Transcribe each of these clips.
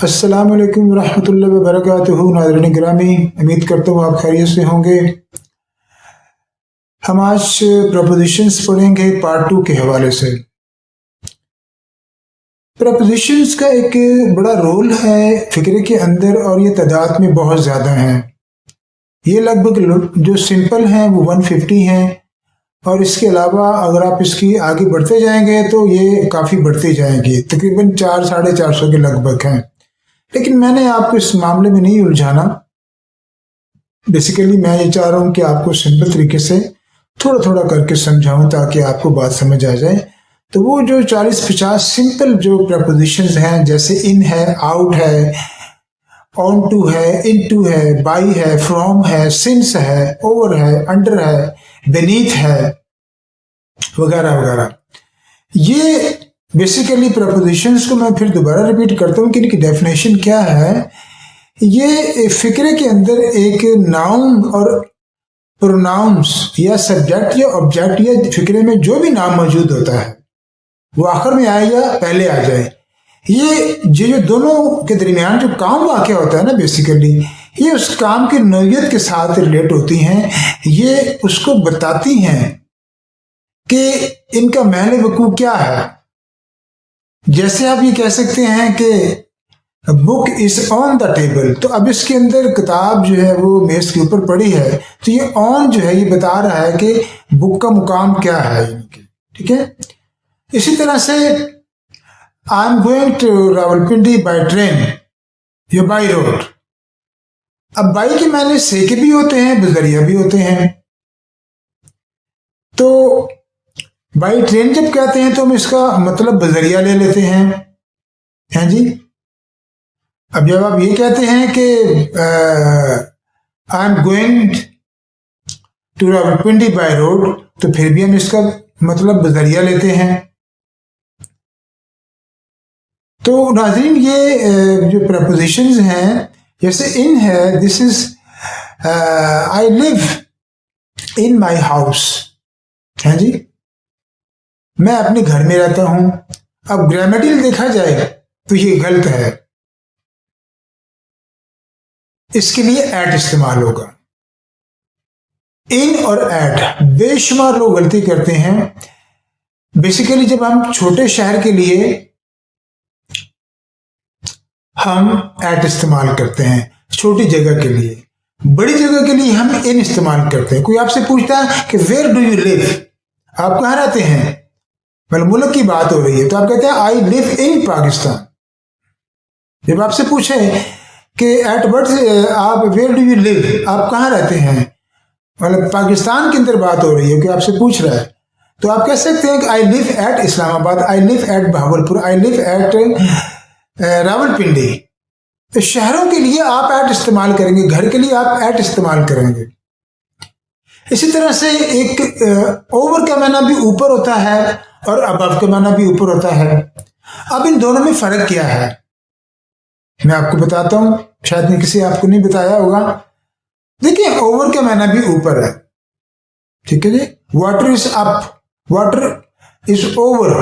अस्सलाम वालेकुम रहमतुल्लाहि व बरकातुहू। नाज़रीन गिरामी, उम्मीद करता हूँ आप खैरियत से होंगे। हम आज प्रपोजिशंस पढ़ेंगे पार्ट 2 के हवाले से। प्रपोजिशंस का एक बड़ा रोल है फिक्रे के अंदर और ये तादाद में बहुत ज़्यादा हैं। ये लगभग जो सिंपल हैं वो 150 हैं और इसके अलावा अगर आप इसकी आगे बढ़ते जाएंगे तो ये काफ़ी बढ़ते जाएंगे, तकरीबन 400-450 के लगभग हैं। लेकिन मैंने आपको इस मामले में नहीं उलझाना। बेसिकली मैं ये चाह रहा हूँ कि आपको सिंपल तरीके से थोड़ा थोड़ा करके समझाऊं ताकि आपको बात समझ आ जाए। तो वो जो 40-50 सिंपल जो प्रपोजिशंस हैं, जैसे इन है, आउट है, ऑन टू है, इन टू है, बाई है, फ्रॉम है, सिंस है, ओवर है, अंडर है, बेनीथ है, वगैरह वगैरह, ये बेसिकली प्रपोजिशंस को मैं फिर दोबारा रिपीट करता हूँ कि इनकी डेफिनेशन क्या है। ये फिक्रे के अंदर एक नाउन और प्रोनाउंस या सब्जेक्ट या ऑब्जेक्ट या फिक्रे में जो भी नाम मौजूद होता है वो आखिर में आए या पहले आ जाए, ये जो दोनों के दरमियान जो काम वाक़ होता है ना, बेसिकली ये उस काम की नौइयत के साथ रिलेट होती हैं। ये उसको बताती हैं कि इनका महल वकूअ क्या है। जैसे आप ये कह सकते हैं कि book is on the table, तो अब इसके अंदर किताब जो है वो मेज के ऊपर पड़ी है, तो ये ऑन जो है ये बता रहा है कि बुक का मुकाम क्या है इनकी। ठीक है, इसी तरह से I am going to Rawalpindi by train या बाई रोड। अब बाई के माने से के भी होते हैं, बजरिया भी होते हैं। तो बाई ट्रेन जब कहते हैं तो हम इसका मतलब बजरिया ले लेते हैं जी। अब जब आप ये कहते हैं कि I am going to Rawalpindi by road, तो फिर भी हम इसका मतलब बजरिया लेते हैं। तो नाज़रीन, ये जो प्रपोजिशंस हैं, जैसे इन है, this is I live in my house, है जी, मैं अपने घर में रहता हूं। अब ग्रामेटिकल देखा जाए तो ये गलत है, इसके लिए एट इस्तेमाल होगा। इन और एट बेशुमार लोग गलती करते हैं। बेसिकली जब हम छोटे शहर के लिए हम एट इस्तेमाल करते हैं, छोटी जगह के लिए। बड़ी जगह के लिए हम इन इस्तेमाल करते हैं। कोई आपसे पूछता है कि वेयर डू यू लिव, आप कहाँ रहते हैं, मतलब मुल्क की बात हो रही है, तो आप कहते हैं आई लिव इन पाकिस्तान। जब आपसे पूछे कि एट बर्थ आप वेयर डू यू लिव, आप कहाँ रहते हैं, मतलब पाकिस्तान के अंदर बात हो रही है कि आपसे पूछ रहा है, तो आप कह सकते हैं कि I live at Islamabad, I live at Bahawalpur, I live at Rawalpindi. तो शहरों के लिए आप एट इस्तेमाल करेंगे, घर के लिए आप एट इस्तेमाल करेंगे। इसी तरह से एक ओवर का माना भी ऊपर होता है और अबव का माना भी ऊपर होता है। अब इन दोनों में फर्क क्या है मैं आपको बताता हूं, शायद मैं किसी आपको नहीं बताया होगा। देखिए, ओवर का माना भी ऊपर है, ठीक है जी। Water is up, water is over.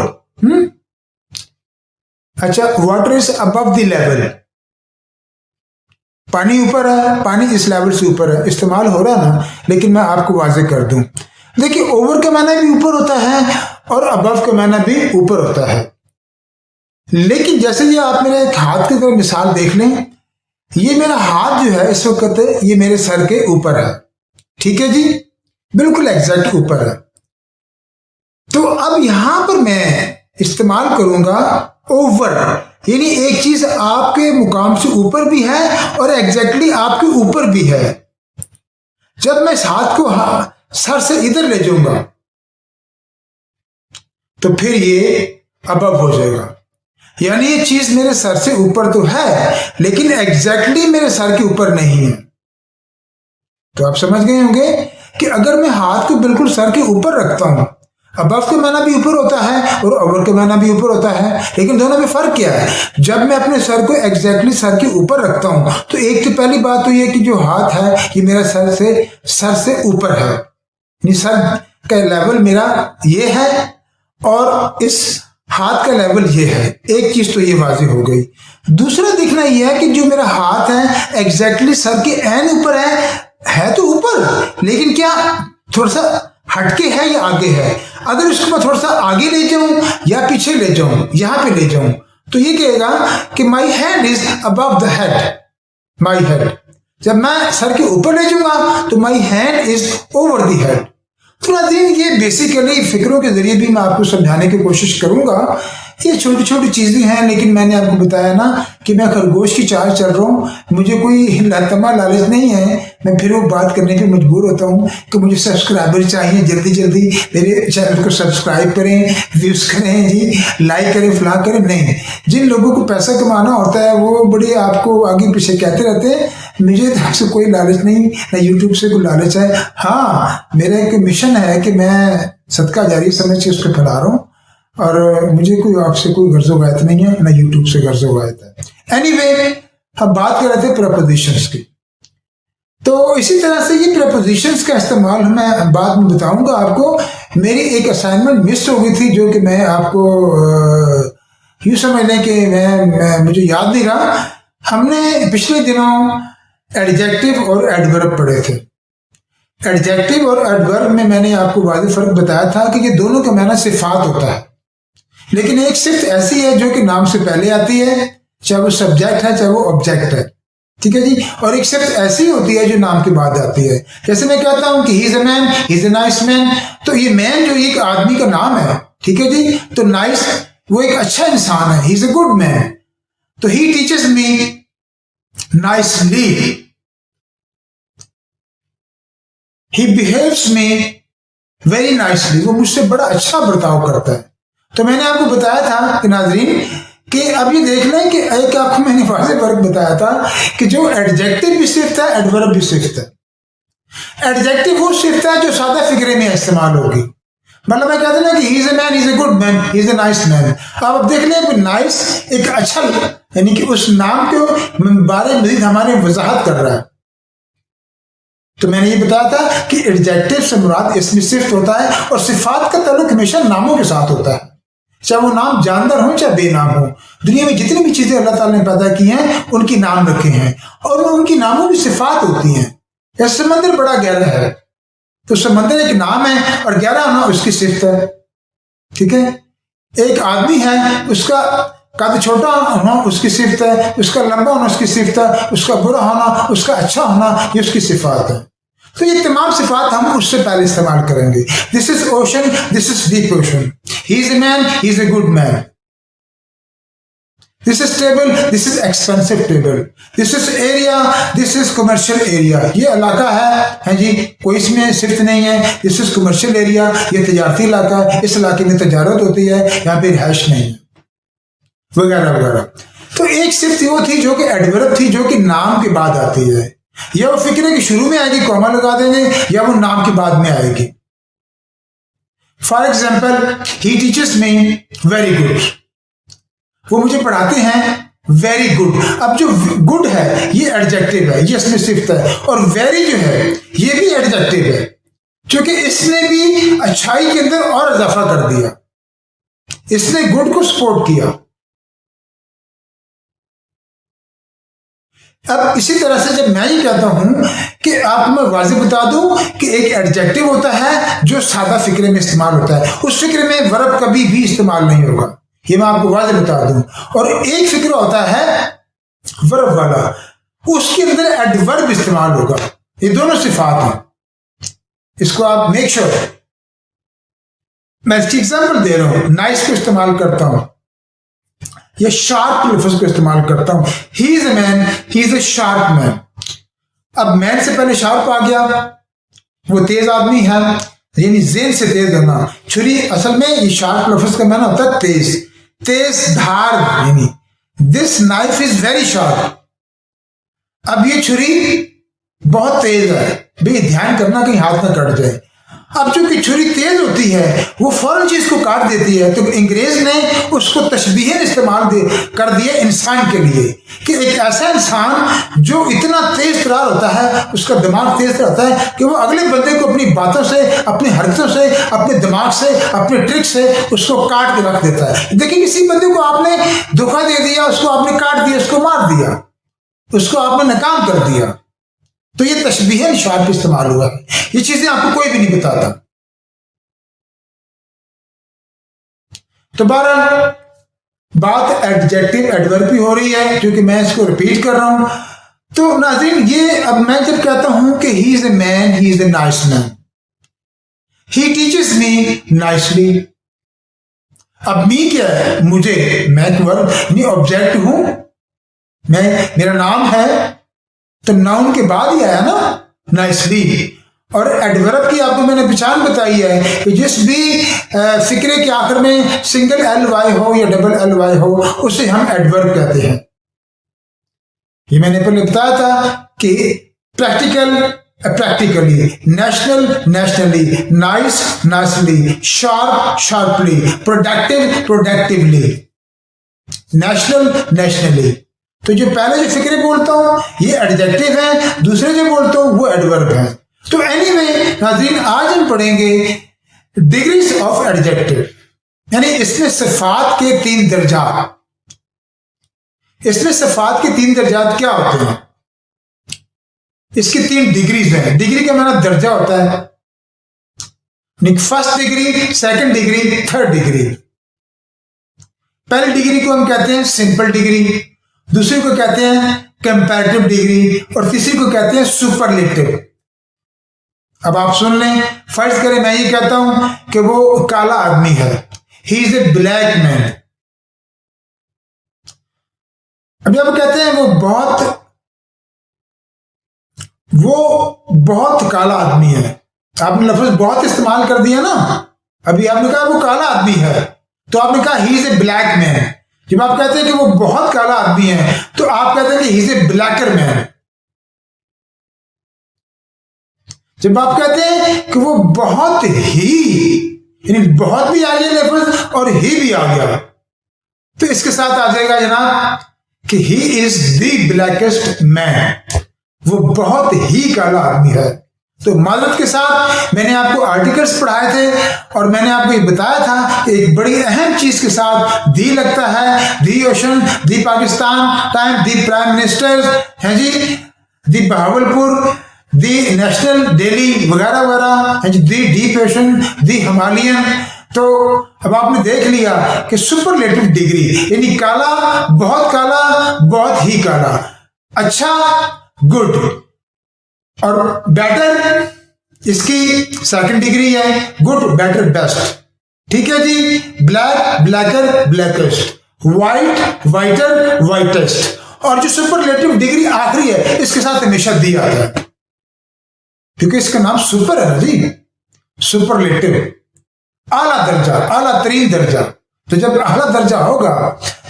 अच्छा, water is above the level, पानी ऊपर है, पानी इस लेवल से ऊपर है, इस्तेमाल हो रहा है ना। लेकिन मैं आपको वाज़ेह कर दूं, देखिए ओवर का माना भी ऊपर होता है और अबव का माना भी ऊपर होता है। लेकिन जैसे ये आप मेरे एक हाथ की तरफ मिसाल देख लें, ये मेरा हाथ जो है इस वक्त ये मेरे सर के ऊपर है, ठीक है जी, बिल्कुल एग्जैक्ट ऊपर है। तो अब यहां पर मैं इस्तेमाल करूंगा ओवर, यानी एक चीज आपके मुकाम से ऊपर भी है और एग्जैक्टली आपके ऊपर भी है। जब मैं इस हाथ को सर से इधर ले जाऊंगा तो फिर ये अबव हो जाएगा, यानी ये चीज मेरे सर से ऊपर तो है लेकिन एग्जैक्टली मेरे सर के ऊपर नहीं है। तो आप समझ गए होंगे कि अगर मैं हाथ को बिल्कुल सर के ऊपर रखता हूं, अबव का माना भी ऊपर होता है और ओवर का माना भी ऊपर होता है, लेकिन दोनों में फर्क क्या है। जब मैं अपने सर को एग्जैक्टली सर के ऊपर रखता हूं तो एक तो पहली बात तो ये कि जो हाथ है ये मेरा सर से ऊपर है, यानी सर का लेवल मेरा ये है और इस हाथ का लेवल ये है, एक चीज तो ये वाज़ेह हो गई। दूसरा देखना ये है कि जो मेरा हाथ है एग्जैक्टली सर के एन ऊपर है तो ऊपर, लेकिन क्या थोड़ा सा हटके है या आगे है। अगर इसको मैं थोड़ा सा आगे ले जाऊं या पीछे ले जाऊं, यहां पे ले जाऊं, तो ये कहेगा कि my hand is above the head, my head. जब मैं सर के ऊपर ले जाऊंगा तो my hand is over the head. तो नाज़रीन, ये बेसिकली फिक्रों के जरिए भी मैं आपको समझाने की कोशिश करूंगा। ये छोटी छोटी चीजें हैं, लेकिन मैंने आपको बताया ना कि मैं खरगोश की चाल चल रहा हूँ, मुझे कोई लतमा लालच नहीं है। मैं फिर वो बात करने पे मजबूर होता हूँ कि मुझे सब्सक्राइबर चाहिए, जल्दी जल्दी मेरे चैनल को सब्सक्राइब करें, व्यूज करें जी, लाइक करें, फला करें। नहीं, जिन लोगों को पैसा कमाना होता है वो बड़े आपको आगे पीछे कहते रहते हैं। मुझे आपसे कोई लालच नहीं, ना यूट्यूब से कोई लालच है। हाँ, मेरा एक मिशन है कि मैं सदका जारी समझ के उसको फैला रहा हूँ, और मुझे कोई आपसे कोई गर्जो गायत नहीं है, ना यूट्यूब से गर्जो गायत है। एनीवे, हम बात कर रहे थे प्रपोजिशंस की। तो इसी तरह से ये प्रपोजिशंस का इस्तेमाल मैं बाद में बताऊंगा आपको। मेरी एक असाइनमेंट मिस हो गई थी, जो कि मैं आपको यूँ समझ लें कि मुझे याद नहीं रहा। हमने पिछले दिनों एडजेक्टिव और एडवर्ब पढ़े थे। एडजेक्टिव और एडवर्ब में मैंने आपको वाज़ेह फर्क बताया था कि ये दोनों का माना सिफात होता है, लेकिन एक सिफ्त ऐसी है जो कि नाम से पहले आती है, चाहे वो सब्जेक्ट है चाहे वो ऑब्जेक्ट है, ठीक है जी। और एक सिफ्त ऐसी होती है जो नाम के बाद आती है। जैसे मैं कहता हूं कि ही is a man, he is a nice man, तो ये मैन जो एक आदमी का नाम है, ठीक है जी। तो नाइस वो एक अच्छा इंसान है, he is a good man. तो he teaches me nicely, he behaves me very nicely, वो मुझसे बड़ा अच्छा बर्ताव करता है। तो मैंने आपको बताया था कि नाजरीन कि अब ये देख लें कि एक आपको मैंने वाज़ेह फर्क बताया था कि जो एडजेक्टिव भी सिफ्त है, एडवर्ब भी सिफ्त है। एडजेक्टिव वो सिफ्त है जो सादा फिक्रे में इस्तेमाल होगी। मतलब मैं कहता ना कि ही is a man, he is a good man, he is a nice man. अब देख लें कि नाइस एक अच्छा, यानी कि उस नाम के बारे में मजीद हमारे वजाहत कर रहा है। तो मैंने ये बताया था कि एडजेक्टिव से मुराद इसमें सिफ्त होता है, और सिफात का ताल्लुक हमेशा नामों के साथ होता है, चाहे वो नाम जानदार हो चाहे बेनाम हो। दुनिया में जितनी भी चीजें अल्लाह ताला ने पैदा की हैं उनकी नाम रखे हैं, और उनकी नामों की सिफात होती हैं। या समंदर बड़ा गहरा है तो समंदर एक नाम है, और गहरा होना उसकी सिफ्त है, ठीक है। एक आदमी है, उसका कद छोटा होना उसकी सिफ्त है, उसका लंबा होना उसकी सिफ्त है, उसका बुरा होना, उसका अच्छा होना, ये उसकी सिफात है। तो ये तमाम सिफात हम उससे पहले इस्तेमाल करेंगे। This is ocean, this is deep ocean, he is a man, he is a good man, this is table, this is expensive table, this is area, this is commercial area. ये इलाका है जी, कोई इसमें सिफ्त नहीं है। दिस इज कमर्शियल एरिया, ये तजारती इलाका है, इस इलाके में तजारत होती है, यहाँ पे रिहाइश नहीं है, वगैरह वगैरह। तो एक सिफ्त वो थी जो कि एडवर्ब थी, जो कि नाम के बाद आती है। या वो फिक्रे के शुरू में आएगी, कॉमा लगा देंगे, या वो नाम के बाद में आएगी। For example, he teachers me very good, वो मुझे पढ़ाते हैं वेरी गुड। अब जो गुड है ये एडजेक्टिव है, ये इसमें सिफ्त है, और वेरी जो है ये भी एडजेक्टिव है, क्योंकि इसने भी अच्छाई के अंदर और इजाफा कर दिया, इसने गुड को सपोर्ट किया। अब इसी तरह से जब मैं ये कहता हूं कि आपको मैं वाज़ेह बता दूं कि एक एडजेक्टिव होता है जो सादा फिक्रे में इस्तेमाल होता है, उस फिक्रे में वर्ब कभी भी इस्तेमाल नहीं होगा, ये मैं आपको वाज़ेह बता दूं। और एक फिक्र होता है वर्ब वाला, उसके अंदर एडवर्ब इस्तेमाल होगा। ये दोनों सिफात हैं, इसको आप मेक श्योर। मैं इसकी एग्जाम्पल दे रहा हूं, नाइस को इस्तेमाल करता हूं, या शार्प लफ्ज को इस्तेमाल करता हूं। ही is a man, he is a sharp man. अब मैन से पहले शार्प आ गया, वो तेज आदमी है, यानी जेन से तेज होना। छुरी असल में ये शार्प लफ्ज का माना होता है तेज, तेज धार, यानी this knife is very sharp. अब ये छुरी बहुत तेज है, भाई ध्यान करना कहीं हाथ ना कट जाए। अब चूंकि छुरी तेज होती है वो फौरन चीज को काट देती है, तो अंग्रेज ने उसको तशबीहन इस्तेमाल कर दिया इंसान के लिए कि एक ऐसा इंसान जो इतना तेज तरार होता है, उसका दिमाग तेज रहता है कि वो अगले बंदे को अपनी बातों से, अपनी हरकतों से, अपने दिमाग से, अपने ट्रिक से उसको काट के रख देता है। देखिए किसी बंदे को आपने धोखा दे दिया, उसको आपने काट दिया, उसको मार दिया, उसको आपने नाकाम कर दिया, तो ये तशबीहन शार्प इस्तेमाल हुआ है। ये चीजें आपको कोई भी नहीं बताता। तो बहरहाल बात एडजेक्टिव एडवर्ब की हो रही है, क्योंकि मैं इसको रिपीट कर रहा हूं। तो नाज़रीन, ये अब मैं जब कहता हूं कि ही is a man, he is a nice man, he teaches me nicely. अब मी क्या है? मुझे, मैं वर्ब नहीं ऑब्जेक्ट हूं, मैं, मेरा नाम है, तो नाउन के बाद ही आया ना नाइसली। और एडवर्ब की आपको मैंने पहचान बताई है कि जिस भी फिक्रे के आखिर में सिंगल एल वाई हो या डबल एल वाई हो, उसे हम एडवर्ब कहते हैं। ये मैंने पहले बताया था कि practical practically, national nationally, nice nicely, sharp sharply, productive productively, national nationally. तो जो पहले जो फिक्रे बोलता हूं ये एडजेक्टिव है, दूसरे जो बोलता हूं वो एडवर्ब है। तो एनीवे नाज़रीन, आज हम पढ़ेंगे डिग्रीज ऑफ एडजेक्टिव, यानी इसमें सिफात के 3 दर्जा। इसमें सिफात के 3 दर्जात क्या होते हैं? इसकी 3 डिग्रीज हैं। डिग्री का माना दर्जा होता है, first degree, second degree, third degree. पहली डिग्री को हम कहते हैं सिंपल डिग्री, दूसरी को कहते हैं कंपैरेटिव डिग्री, और तीसरी को कहते हैं सुपरलेटिव। अब आप सुन लें, फर्ज करें मैं ये कहता हूं कि वो काला आदमी है, he is A black man. अभी आप कहते हैं वो बहुत काला आदमी है। आपने लफ्ज बहुत इस्तेमाल कर दिया ना। अभी आपने कहा वो काला आदमी है, तो आपने कहा ही इज ए ब्लैक मैन। जब आप कहते हैं कि वो बहुत काला आदमी है, तो आप कहते हैं कि ही इज ए ब्लैकर मैन। जब आप कहते हैं कि वो बहुत ही, यानी बहुत भी आ गया लफ्ज और ही भी आ गया, तो इसके साथ आ जाएगा जनाब कि ही इज द ब्लैकेस्ट मैन, वो बहुत ही काला आदमी है। तो माजरत के साथ मैंने आपको आर्टिकल्स पढ़ाए थे और मैंने आपको ये बताया था एक बड़ी अहम चीज के साथ दी लगता है, the ocean, the Pakistan time, the prime minister है जी, the Bahawalpur, the national daily वगैरह वगैरह है जी, the deep ocean, the Himalayan. तो अब आपने देख लिया कि सुपरलेटिव डिग्री यानी काला, बहुत ही काला, अच्छा, गुड, और बेटर इसकी सेकंड डिग्री है, गुड, बेटर, बेस्ट। ठीक है जी। Black, blacker, blackest, white, whiter, whitest, और जो सुपरलेटिव डिग्री आखिरी है इसके साथ हमेशा दी आता है, क्योंकि इसका नाम सुपर है ना जी, सुपरलेटिव, आला दर्जा, आला तरीन दर्जा। तो जब आला दर्जा होगा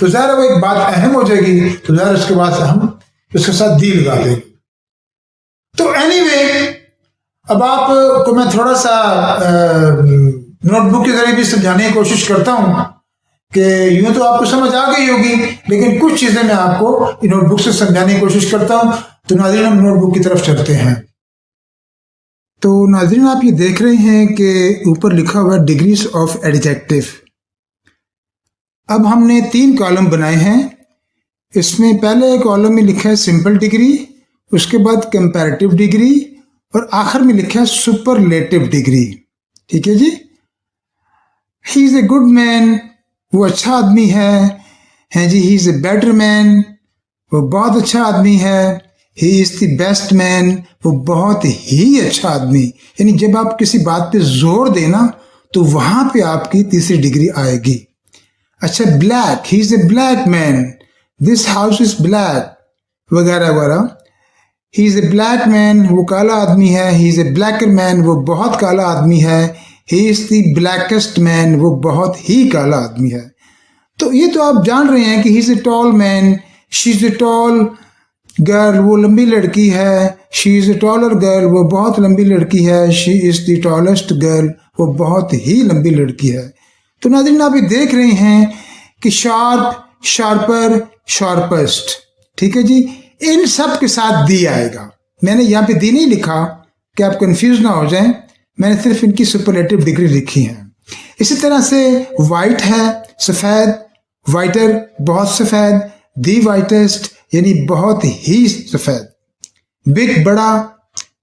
तो ज़ाहिर वो एक बात अहम हो जाएगी, तो ज़ाहिर उसके बाद हम उसके साथ दी लगा देंगे। तो एनीवे, अब आपको मैं थोड़ा सा नोटबुक के जरिए भी समझाने की कोशिश करता हूं कि यूं तो आपको समझ आ गई होगी, लेकिन कुछ चीजें मैं आपको नोटबुक से समझाने की कोशिश करता हूं। तो नाज़रीन, हम नोटबुक की तरफ चलते हैं। तो नाज़रीन, आप ये देख रहे हैं कि ऊपर लिखा हुआ है डिग्रीज ऑफ एडजेक्टिव। अब हमने 3 कॉलम बनाए हैं। इसमें पहले कॉलम में लिखा है सिंपल डिग्री, उसके बाद कंपैरेटिव डिग्री, और आखिर में लिखा है सुपरलेटिव डिग्री। ठीक है जी। He is a good man, वो अच्छा आदमी है जी। He is a better man, वो बहुत अच्छा आदमी है। He is the best man, वो बहुत ही अच्छा आदमी। यानी जब आप किसी बात पे जोर देना तो वहां पे आपकी तीसरी डिग्री आएगी। अच्छा, black, he is A black man, this house is black, वगैरह वगैरह। ही इज ए ब्लैक मैन, वो काला आदमी है। He is A blacker man, वो बहुत काला आदमी है। He is the blackest man, वो बहुत ही काला आदमी है। तो ये तो आप जान रहे हैं कि ही is a tall man, she is a tall girl, वो लंबी लड़की है। She is a taller girl, वो बहुत लंबी लड़की है। She is the tallest girl, वो बहुत ही लंबी लड़की है। तो नाज़रीन आप ये देख रहे हैं कि शार्प, शार्पर, शार्पेस्ट, ठीक है जी, इन सब के साथ दी आएगा। मैंने यहाँ पे दी नहीं लिखा कि आप कंफ्यूज ना हो जाएं, मैंने सिर्फ इनकी सुपरलेटिव डिग्री लिखी है। इसी तरह से वाइट है, सफ़ेद, वाइटर बहुत सफ़ेद, दी वाइटेस्ट यानी बहुत ही सफ़ेद। बिग बड़ा,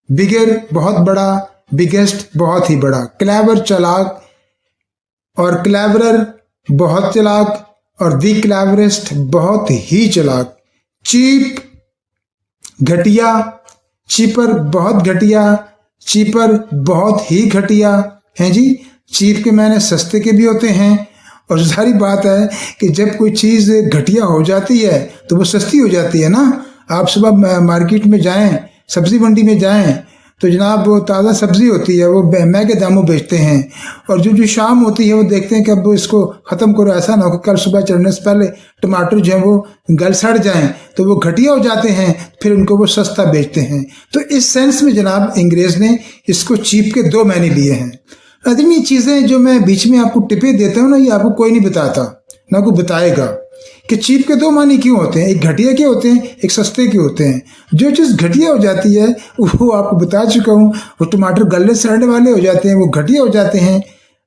बिगर बहुत बड़ा, बिगेस्ट बहुत ही बड़ा। क्लेवर चालाक और क्लेवरर बहुत चालाक और दी क्लेवरेस्ट बहुत ही चालाक। चीप घटिया, चीपर बहुत घटिया, चीपर बहुत ही घटिया है जी। चीप के मायने सस्ते के भी होते हैं और सारी बात है कि जब कोई चीज़ घटिया हो जाती है तो वो सस्ती हो जाती है ना। आप सुबह मार्केट में जाएं, सब्जी मंडी में जाएं तो जनाब वो ताज़ा सब्ज़ी होती है, वो महंगे दामों बेचते हैं, और जो शाम होती है वो देखते हैं कि अब इसको ख़त्म करो, ऐसा ना हो कि कल सुबह चढ़ने से पहले टमाटर जो है वो गल सड़ जाएं, तो वो घटिया हो जाते हैं, फिर उनको वो सस्ता बेचते हैं। तो इस सेंस में जनाब अंग्रेज़ ने इसको चीप के दो मायने लिए हैं। नाज़रीन ये चीज़ें जो मैं बीच में आपको टिपे देता हूँ ना, ये आपको कोई नहीं बताता, ना कोई बताएगा कि चीप के दो मानी क्यों होते हैं। एक घटिया के होते हैं, एक सस्ते के होते हैं। जो चीज़ घटिया हो जाती है वो आपको बता चुका हूँ, वो टमाटर गलने सड़ने वाले हो जाते हैं, वो घटिया हो जाते हैं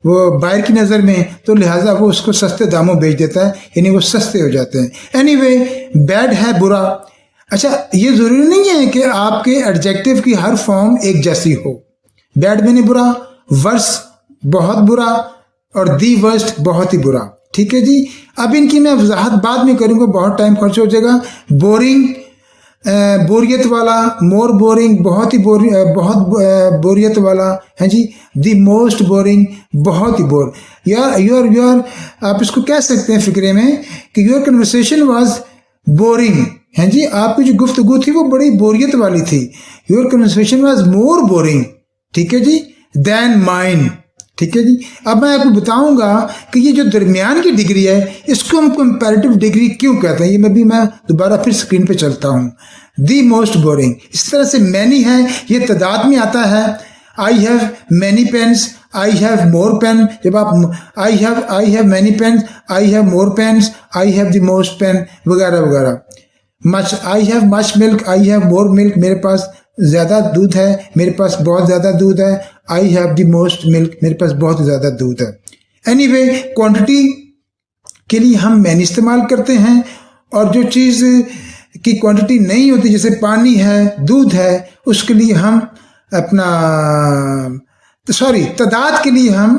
वो बाहर की नज़र में, तो लिहाजा वो उसको सस्ते दामों बेच देता है, यानी वो सस्ते हो जाते हैं। एनीवे, बैड है बुरा। अच्छा, ये ज़रूरी नहीं है कि आपके एडजेक्टिव की हर फॉर्म एक जैसी हो। बैड में नहीं बुरा, वर्स बहुत बुरा और दी वर्स्ट बहुत ही बुरा, ठीक है जी। अब इनकी मैं वजाहत बाद में करूँगा, बहुत टाइम खर्च हो जाएगा। बोरिंग, बोरियत वाला, मोर बोरिंग बहुत ही बहुत बोरियत वाला है जी। दी मोस्ट बोरिंग बहुत ही बोर। योर आप इसको कह सकते हैं फिक्रे में कि योर कन्वर्सेशन वाज बोरिंग है जी, आपकी जो गुफ्तगू थी वो बड़ी बोरियत वाली थी। Your conversation was more boring, ठीक है जी, देन माइन, ठीक है जी। अब मैं आपको बताऊंगा कि ये जो दरमियान की डिग्री है इसको हम कंपैरेटिव डिग्री क्यों कहते हैं। ये मैं दोबारा फिर स्क्रीन पे चलता हूँ। दी मोस्ट बोरिंग, इस तरह से मैनी है, ये तादाद में आता है। I have many pens, I have more pen. जब आप I have many pens, I have more pens, I have the most pen वगैरह वगैरह। Much, I have much milk, I have more milk, मेरे पास ज़्यादा दूध है, मेरे पास बहुत ज़्यादा दूध है। I have the most milk, मेरे पास बहुत ज़्यादा दूध है। एनीवे, क्वांटिटी के लिए हम मैनी इस्तेमाल करते हैं, और जो चीज़ की क्वांटिटी नहीं होती जैसे पानी है, दूध है, उसके लिए हम अपना तादाद के लिए हम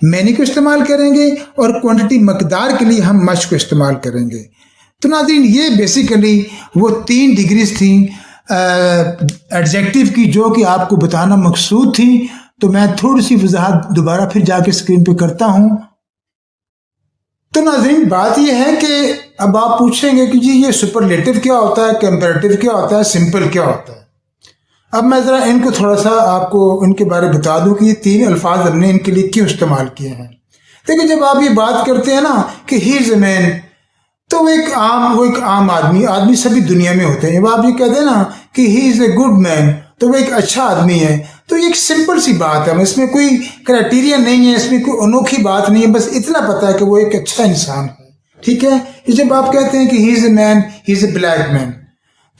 मैनी को इस्तेमाल करेंगे, और क्वांटिटी मकदार के लिए हम मच को इस्तेमाल करेंगे। तो नाज़रीन ये बेसिकली वो 3 डिग्रीज थी एडजेक्टिव की जो कि आपको बताना मकसूद थी। तो मैं थोड़ी सी वजाहत दोबारा फिर जाके स्क्रीन पे करता हूं। तो नाज़रीन बात यह है कि अब आप पूछेंगे कि जी ये सुपरलेटिव क्या होता है, कंपैरेटिव क्या होता है, सिंपल क्या होता है। अब मैं ज़रा इनको थोड़ा सा आपको इनके बारे में बता दूं कि ये 3 अल्फाज हमने इनके लिए क्यों इस्तेमाल किए हैं। देखिए, जब आप ये बात करते हैं ना कि ही इज़ ए मैन, तो वो एक आम आदमी सभी दुनिया में होते हैं। जब आप ये कहते हैं ना कि he is a good man, तो वो एक अच्छा आदमी है, तो ये एक सिंपल सी बात है, इसमें कोई क्राइटेरिया नहीं है, इसमें कोई अनोखी बात नहीं है, बस इतना पता है कि वो एक अच्छा इंसान है, ठीक है। जब आप कहते हैं कि he is a man, he is a black man,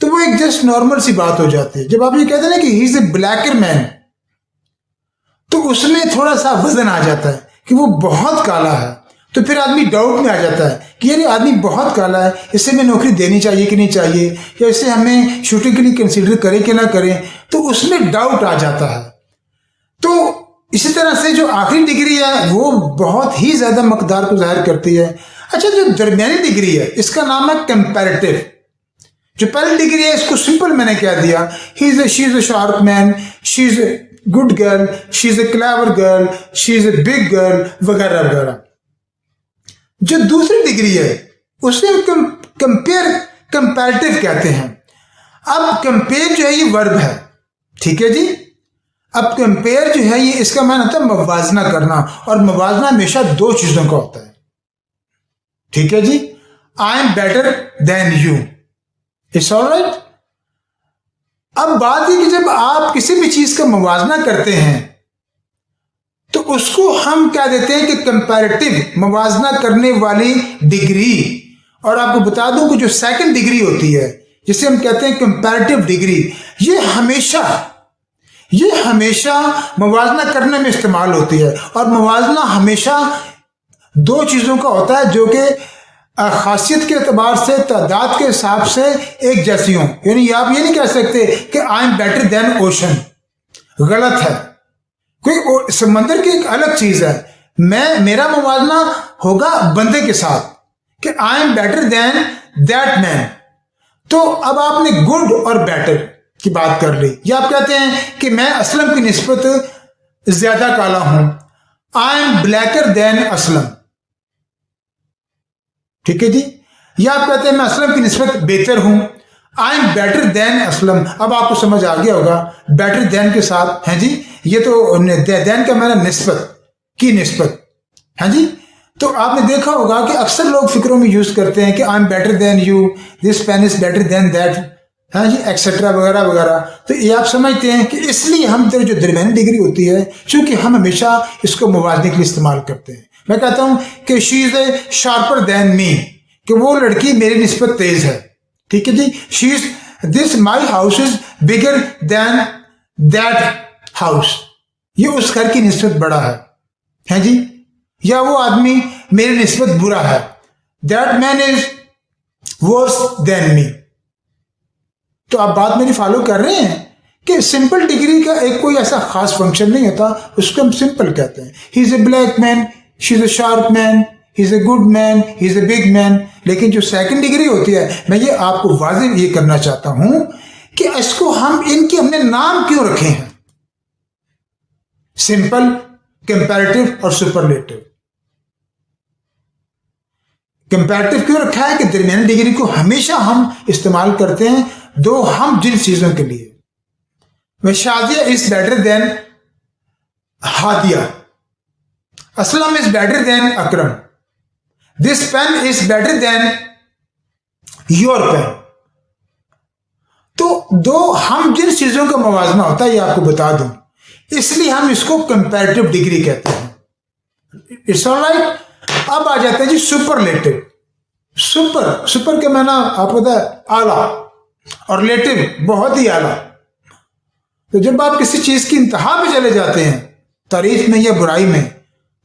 तो वो एक जस्ट नॉर्मल सी बात हो जाती है। जब आप ये कहते हैं ना कि he is a blacker man, तो उसमें थोड़ा सा वजन आ जाता है कि वो बहुत काला है, तो फिर आदमी डाउट में आ जाता है कि यार आदमी बहुत काला है, इससे हमें नौकरी देनी चाहिए कि नहीं चाहिए, या इसे हमें शूटिंग के लिए कंसीडर करें कि ना करें, तो उसमें डाउट आ जाता है। तो इसी तरह से जो आखिरी डिग्री है वो बहुत ही ज़्यादा मकदार को जाहिर करती है। अच्छा, जो दरमियानी डिग्री है इसका नाम है कंपैरेटिव। जो पहली डिग्री है इसको सिंपल मैंने क्या दिया, she is a sharp man, she is a good girl, she is a clever girl, she is a big girl वगैरह वगैरह। जो दूसरी डिग्री है उसे कंपैरेटिव कहते हैं। अब कंपेयर जो है ये वर्ब है, ठीक है जी। अब कंपेयर जो है ये इसका माना होता है मवाजना करना, और मवाजना हमेशा 2 चीजों का होता है, ठीक है जी। I am better than you, it's alright, अब बात है कि जब आप किसी भी चीज का मुवाजना करते हैं तो उसको हम क्या देते हैं कि कंपैरेटिव मुवाजना करने वाली डिग्री। और आपको बता दूं कि जो सेकंड डिग्री होती है जिसे हम कहते हैं कंपैरेटिव डिग्री, ये हमेशा मुवाजना करने में इस्तेमाल होती है। और मुवाजना हमेशा दो चीजों का होता है जो कि खासियत के एतबार से, तादाद के हिसाब से एक जैसी हों। यानी आप ये नहीं कह सकते कि I am better then ocean, गलत है। कोई समंदर की एक अलग चीज है, मेरा मुवाजना होगा बंदे के साथ कि I am better than that man. तो अब आपने गुड और बेटर की बात कर ली, या आप कहते हैं कि मैं असलम की निस्बत ज्यादा काला हूं, I am blacker than Aslam, ठीक है जी। या आप कहते हैं मैं असलम की निस्बत बेहतर हूं, I am better then Aslam. अब आपको समझ आ गया होगा बेटर देन के साथ, हैं जी, ये तो देन का मेरा निस्बत की निस्बत, हैं जी। तो आपने देखा होगा कि अक्सर लोग फिक्रों में यूज करते हैं कि I am better than you, this pen is better than that, है जी, एक्सेट्रा वगैरह वगैरह। तो ये आप समझते हैं कि इसलिए हम जो दरमियानी डिग्री होती है, चूंकि हम हमेशा इसको मुवाजने के लिए इस्तेमाल करते हैं। मैं कहता हूं कि she is a sharper than me, कि वो लड़की मेरी निस्बत तेज है, ठीक है जी। She is this my house is bigger than that house, ये उस घर की निस्बत बड़ा है जी। या वो आदमी मेरी निस्बत बुरा है, that man is worse than me. तो आप बात मेरी फॉलो कर रहे हैं कि सिंपल डिग्री का एक कोई ऐसा खास फंक्शन नहीं होता, उसको हम सिंपल कहते हैं। ही is A black man, she is A sharp man, he is a good man, he is a big man. लेकिन जो सेकंड डिग्री होती है, मैं ये आपको वाजिब ये करना चाहता हूं कि इसको हमने नाम क्यों रखे हैं, सिंपल, कंपैरेटिव और सुपरलेटिव। कंपैरेटिव क्यों रखा है कि दरमियानी डिग्री को हमेशा हम इस्तेमाल करते हैं दो हम जिन चीजों के लिए। वह Shadia is better than Hadia, Aslam is better than Akram, this pen is better than your pen. तो दो हम जिन चीजों का मवाजना होता है, ये आपको बता दूं, इसलिए हम इसको कंपैरेटिव डिग्री कहते हैं। It's alright. अब आ जाते हैं जी सुपरलेटिव। सुपर के माना आपको पता है आला, और लेटिव बहुत ही आला। तो जब आप किसी चीज की इंतहा पे चले जाते हैं, तारीफ में या बुराई में,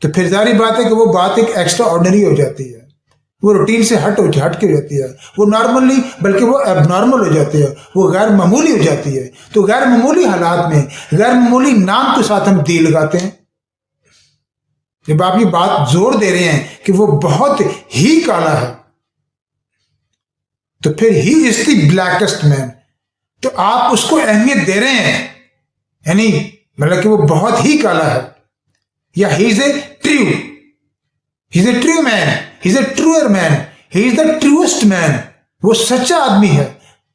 तो फिर जारी बात है कि वो बात एक एक्स्ट्रा ऑर्डिनरी हो जाती है, वो रूटीन से हट के हो जाती है, वो नॉर्मल नहीं बल्कि वो एबनॉर्मल हो जाती है, वो गैर मामूली हो जाती है। तो गैर मामूली हालात में गैर मामूली नाम के साथ हम दी लगाते हैं। जब आप ये बात जोर दे रहे हैं कि वो बहुत ही काला है, तो फिर ही इज द ब्लैकेस्ट मैन, तो आप उसको अहमियत दे रहे हैं, यानी मतलब कि वो बहुत ही काला है। या he is a true, he is a true man, he is a truer man, he is the truest man, वो सच्चा आदमी है।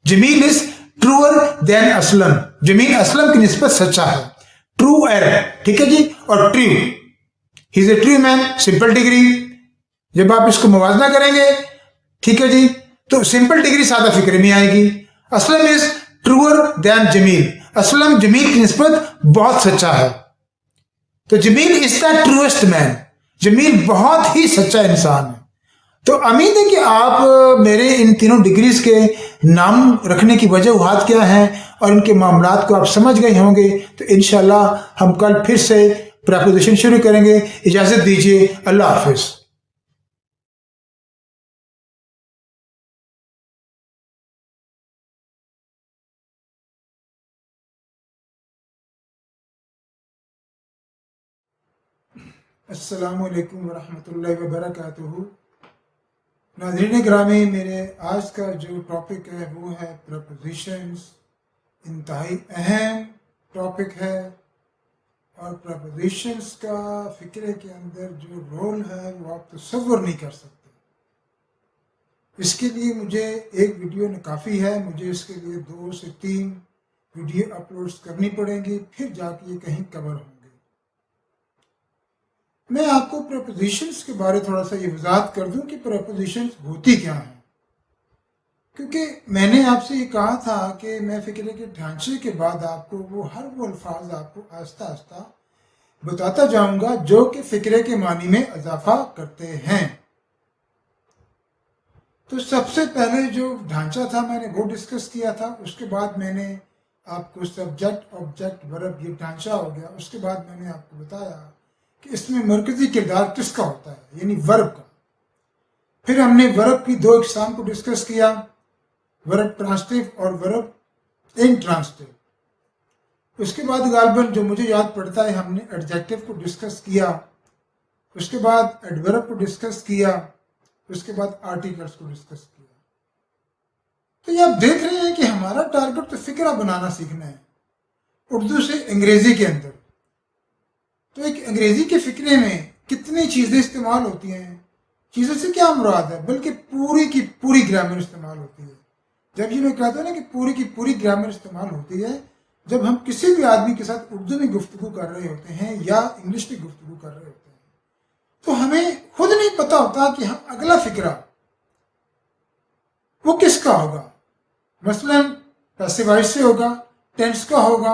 Jamil is truer than Aslam, Jamil Aslam की निस्बत सच्चा है, ट्रू एर, ठीक है जी। और true, he is a true man, simple degree. जब आप इसको मुवाजना करेंगे, ठीक है जी, तो सिंपल डिग्री सादा फिक्र में आएगी। Aslam is truer than Jamil, Aslam Jamil की निस्बत बहुत सच्चा है, तो Jamil is the truest man, Jamil बहुत ही सच्चा इंसान है। तो उम्मीद है कि आप मेरे इन तीनों डिग्रीज के नाम रखने की वजह क्या है और इनके मामलात को आप समझ गए होंगे। तो इंशाल्लाह हम कल फिर से प्रेपोजिशन शुरू करेंगे। इजाजत दीजिए, अल्लाह हाफिज। अस्सलामु अलैकुम वरहमतुल्लाहि वबरकातुहू। नाज़रीन गिरामी, मेरे आज का जो टॉपिक है वो है प्रपोजिशंस। इंतहाई अहम टॉपिक है और प्रपोजिशंस का फ़िक्रे के अंदर जो रोल है वो आप तसव्वुर नहीं कर सकते। इसके लिए मुझे एक वीडियो न काफ़ी है, मुझे इसके लिए 2 से 3 वीडियो अपलोड्स करनी पड़ेंगी, फिर जाके ये कहीं कवर होंगे। मैं आपको प्रपोजिशंस के बारे थोड़ा सा ये वजाहत कर दूं कि प्रपोजिशंस होती क्या हैं। क्योंकि मैंने आपसे ये कहा था कि मैं फ़िक्रे के ढांचे के बाद आपको वो अल्फाज आपको आहिस्ता आहिस्ता बताता जाऊंगा जो कि फ़िक्रे के मानी में इजाफा करते हैं। तो सबसे पहले जो ढांचा था मैंने वो डिस्कस किया था, उसके बाद मैंने आपको सब्जेक्ट ऑब्जेक्ट वर्ब ये ढांचा हो गया। उसके बाद मैंने आपको बताया कि इसमें मरकजी किरदार किसका होता है, यानी वर्ब का। फिर हमने वर्ब की दो इकसाम को डिस्कस किया, वर्ब ट्रांसटिव और वर्ब इनट्रांसटिव। उसके बाद गालबन जो मुझे याद पड़ता है हमने एडजेक्टिव को डिस्कस किया, उसके बाद एडवर्ब को डिस्कस किया, उसके बाद आर्टिकल्स को डिस्कस किया। तो ये आप देख रहे हैं कि हमारा टारगेट तो फिक्रा बनाना सीखना है उर्दू से अंग्रेजी के अंदर। तो एक अंग्रेजी के फिक्रे में कितनी चीज़ें इस्तेमाल होती हैं, चीज़ों से क्या मुराद है, बल्कि पूरी की पूरी ग्रामर इस्तेमाल होती है। जब ये मैं कहता हूँ ना कि पूरी की पूरी ग्रामर इस्तेमाल होती है, जब हम किसी भी आदमी के साथ उर्दू में गुफ्तगू कर रहे होते हैं या इंग्लिश में गुफ्तगू कर रहे होते हैं, तो हमें खुद नहीं पता होता कि हम अगला फिक्रा वो किसका होगा। मसलन पैसिव वॉइस से होगा, टेंस का होगा,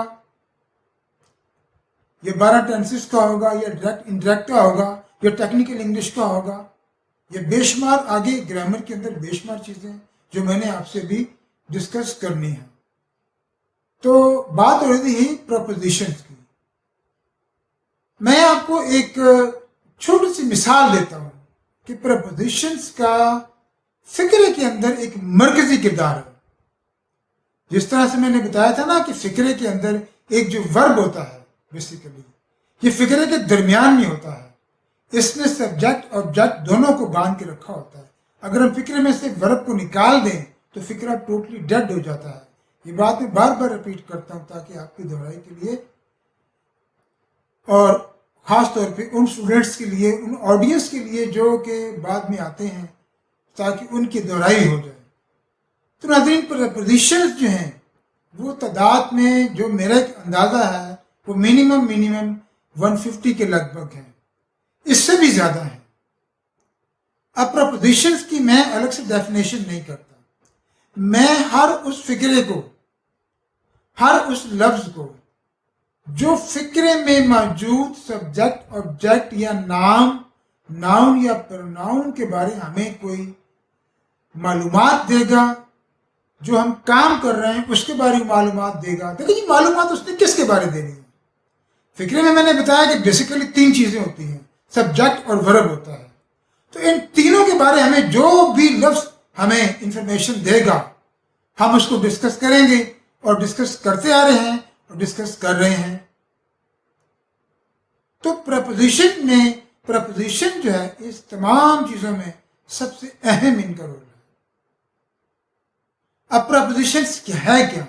या 12 टेंसेस का होगा, या डायरेक्ट इनडायरेक्ट का होगा, या टेक्निकल इंग्लिश का होगा, या बेशुमार आगे ग्रामर के अंदर बेशुमार चीज़ें जो मैंने आपसे भी डिस्कस करनी है। तो बात हो रही थी प्रपोजिशंस की। मैं आपको एक छोटी सी मिसाल देता हूं कि प्रपोजिशंस का फिक्रे के अंदर एक मरकजी किरदार है। जिस तरह से मैंने बताया था ना कि फिक्रे के अंदर एक जो वर्ब होता है, बेसिकली ये फिक्रे के दरमियान में होता है। इसमें सब्जेक्ट ऑब्जेक्ट दोनों को बांध के रखा होता है। अगर हम फिक्रे में से वर्ब को निकाल दें तो फिक्रा टोटली डेड हो जाता है। ये बात मैं बार बार रिपीट करता हूं ताकि आपकी दोहराई के लिए और ख़ास तौर पे उन स्टूडेंट्स के लिए, उन ऑडियंस के लिए जो कि बाद में आते हैं, ताकि उनकी दोहराई हो जाए। तो नाज़रीन, प्रपोजिशंस जो हैं वो तादाद में जो मेरा एक अंदाज़ा है वो मिनिमम 150 के लगभग है, इससे भी ज़्यादा है। अब प्रपोजिशंस की मैं अलग से डेफिनेशन नहीं करता। मैं हर उस फिक्रे को, हर उस लफ्ज़ को जो फिक्रे में मौजूद सब्जेक्ट ऑब्जेक्ट या नाउन या प्रोनाउन के बारे में हमें कोई मालूमात देगा, जो हम काम कर रहे हैं उसके बारे में मालूमात देगा। देखिए ये मालूमात उसने किसके बारे में देनी है। फिक्रे में मैंने बताया कि बेसिकली 3 चीज़ें होती हैं, सब्जेक्ट और वर्ब होता है। तो इन तीनों के बारे में हमें जो भी लफ्ज़ हमें इंफॉर्मेशन देगा हम उसको डिस्कस करेंगे, और डिस्कस करते आ रहे हैं और डिस्कस कर रहे हैं। तो प्रपोजिशन जो है इस तमाम चीज़ों में सबसे अहम इनका रोल है। अब प्रपोजिशंस क्या है, क्या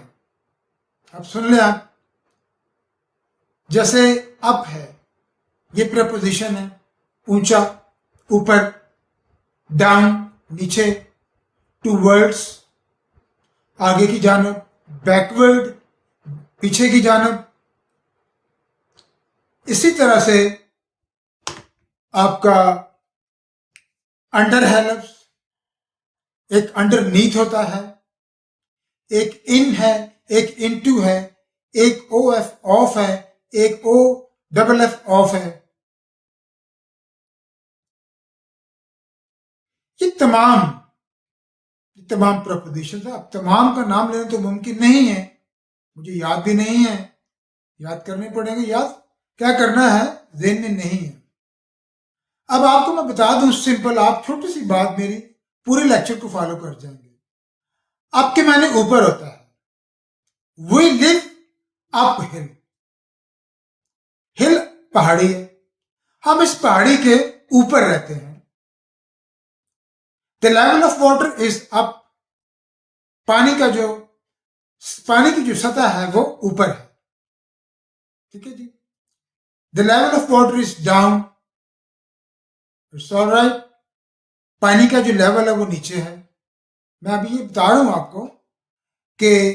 अब सुन ले आप। जैसे अप है, ये प्रपोजिशन है, ऊंचा, ऊपर, डाउन, नीचे, टूवर्ड्स, आगे की जानब, बैकवर्ड, पीछे की जानब। इसी तरह से आपका अंडर है लफ्ज़, एक अंडरनीथ होता है, एक इन है, एक इनटू है, एक ओ एफ ऑफ है, एक ओ डबल एफ ऑफ है। ये तमाम प्रपोजिशन है। अब तमाम का नाम लेना तो मुमकिन नहीं है, मुझे याद भी नहीं है, याद करने पड़ेंगे। याद क्या करना है, ज़हन में नहीं है। अब आपको मैं बता दूं सिंपल, आप छोटी सी बात मेरी पूरे लेक्चर को फॉलो कर जाएंगे। अब के माने ऊपर होता है, वी लिव अप हिल। हिल पहाड़ी है, हम इस पहाड़ी के ऊपर रहते हैं। The level of water is up, पानी की जो सतह है वो ऊपर है, ठीक है जी। The level of water is down, it's alright, पानी का जो लेवल है वो नीचे है। मैं अभी ये बता रहा हूं आपको कि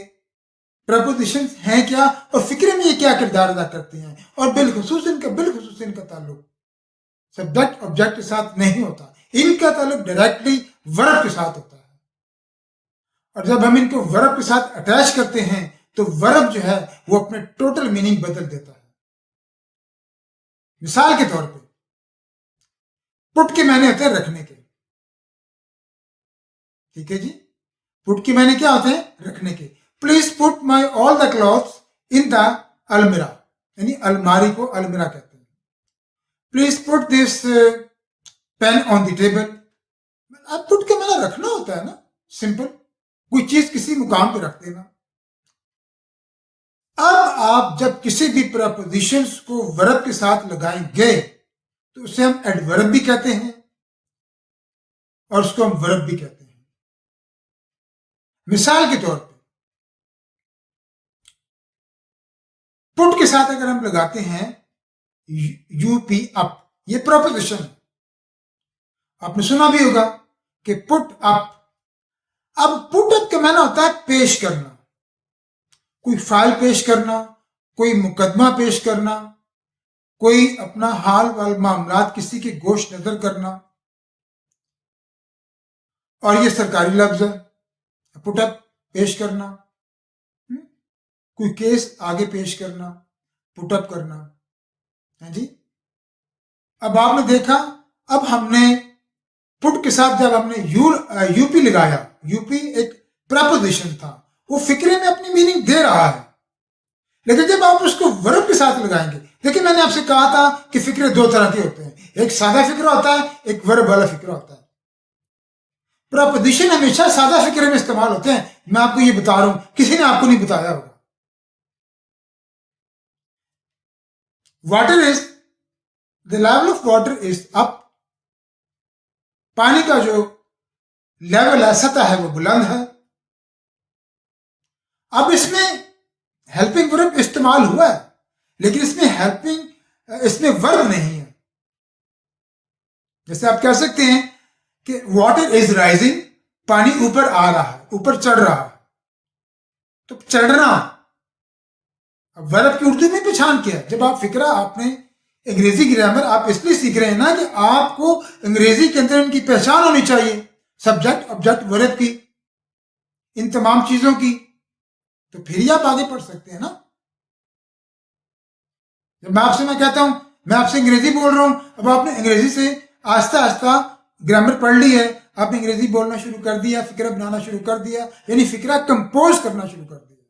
प्रपोजिशंस हैं क्या और फिक्रे में ये क्या किरदार अदा करती हैं, और बिलखुसूस इनका ताल्लुक सब्जेक्ट ऑब्जेक्ट के साथ नहीं होता, इनका ताल्लुक डायरेक्टली वर्ब के साथ होता है। और जब हम इनको वर्ब के साथ अटैच करते हैं तो वर्ब जो है वो अपने टोटल मीनिंग बदल देता है। मिसाल के तौर पे पुट के मायने होते हैं रखने के, ठीक है जी। पुट के मायने क्या होते हैं? रखने के। Please put my all the clothes in the अलमीरा, यानी अलमारी को अलमीरा कहते हैं। Please put this pain on the table. अब पुट के मायने रखना होता है ना, सिंपल, कोई चीज किसी मुकाम पे रख देना। अब आप जब किसी भी प्रपोजिशंस को वर्ब के साथ लगाएंगे तो उसे हम एडवर्ब भी कहते हैं और उसको हम वर्ब भी कहते हैं। मिसाल के तौर पे पुट के साथ अगर हम लगाते हैं यूपी अप, ये प्रपोजिशन है, आपने सुना भी होगा कि पुट अप। अब पुट अप का माना होता है पेश करना, कोई फाइल पेश करना, कोई मुकदमा पेश करना, कोई अपना हाल वाल मामलात किसी के गोश नजर करना, और ये सरकारी लफ्ज है, पुट अप पेश करना। कोई केस आगे पेश करना, पुट अप करना है जी। अब आपने देखा, अब हमने पुट के साथ जब हमने यूपी लगाया, यूपी एक प्रपोजिशन था, वो फिक्रे में अपनी मीनिंग दे रहा है, लेकिन जब आप उसको वर्ब के साथ लगाएंगे, देखिए मैंने आपसे कहा था कि फिक्रे दो तरह के होते हैं, एक सादा फिक्रा होता है, एक वर्ब वाला फिक्रा होता है। प्रपोजिशन हमेशा सादा फिक्रे में इस्तेमाल होते हैं, मैं आपको ये बता रहा हूं, किसी ने आपको नहीं बताया होगा। Water is, the level of water is up, पानी का जो लेवल है, सतह है, वो बुलंद है। अब इसमें हेल्पिंग वर्ब इस्तेमाल हुआ है, लेकिन इसमें वर्ब नहीं है। जैसे आप कह सकते हैं कि वाटर इज राइजिंग, पानी ऊपर आ रहा है, ऊपर चढ़ रहा है, तो चढ़ना अब वर्ब की उर्दू में पहचान क्या है? जब आप फिक्रा, आपने अंग्रेजी ग्रामर आप इसलिए सीख रहे हैं ना कि आपको अंग्रेजी के अंदर इनकी पहचान होनी चाहिए, सब्जेक्ट ऑब्जेक्ट वर्ब की, इन तमाम चीजों की, तो फिर ही आप आगे पढ़ सकते हैं ना। जब मैं कहता हूं, मैं आपसे अंग्रेजी बोल रहा हूं, अब आपने अंग्रेजी से आस्ता आस्ता ग्रामर पढ़ ली है, आपने अंग्रेजी बोलना शुरू कर दिया, फिक्रा बनाना शुरू कर दिया, यानी फिक्रा कंपोज करना शुरू कर दिया।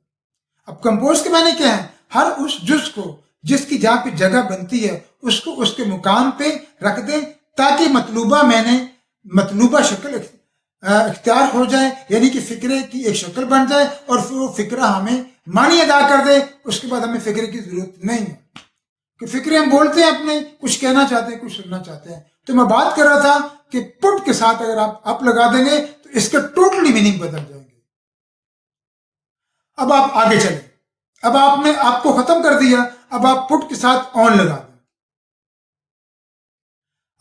अब कंपोज के मायने क्या है? हर उस जुज को जिसकी जहां पे जगह बनती है उसको उसके मुकाम पे रख दें, ताकि मतलूबा शक्ल इख्तियार हो जाए, यानी कि फिक्रे की एक शक्ल बन जाए और फिर वो फिक्रा हमें मानी अदा कर दे। उसके बाद हमें फिक्रे की जरूरत नहीं है कि फिक्रे हम बोलते हैं, अपने कुछ कहना चाहते हैं, कुछ सुनना चाहते हैं। तो मैं बात कर रहा था कि पुट के साथ अगर आप अप लगा देंगे तो इसका टोटली मीनिंग बदल जाएंगे। अब आप आगे चलें, अब आपने आपको खत्म कर दिया, अब आप पुट के साथ ऑन लगा दें।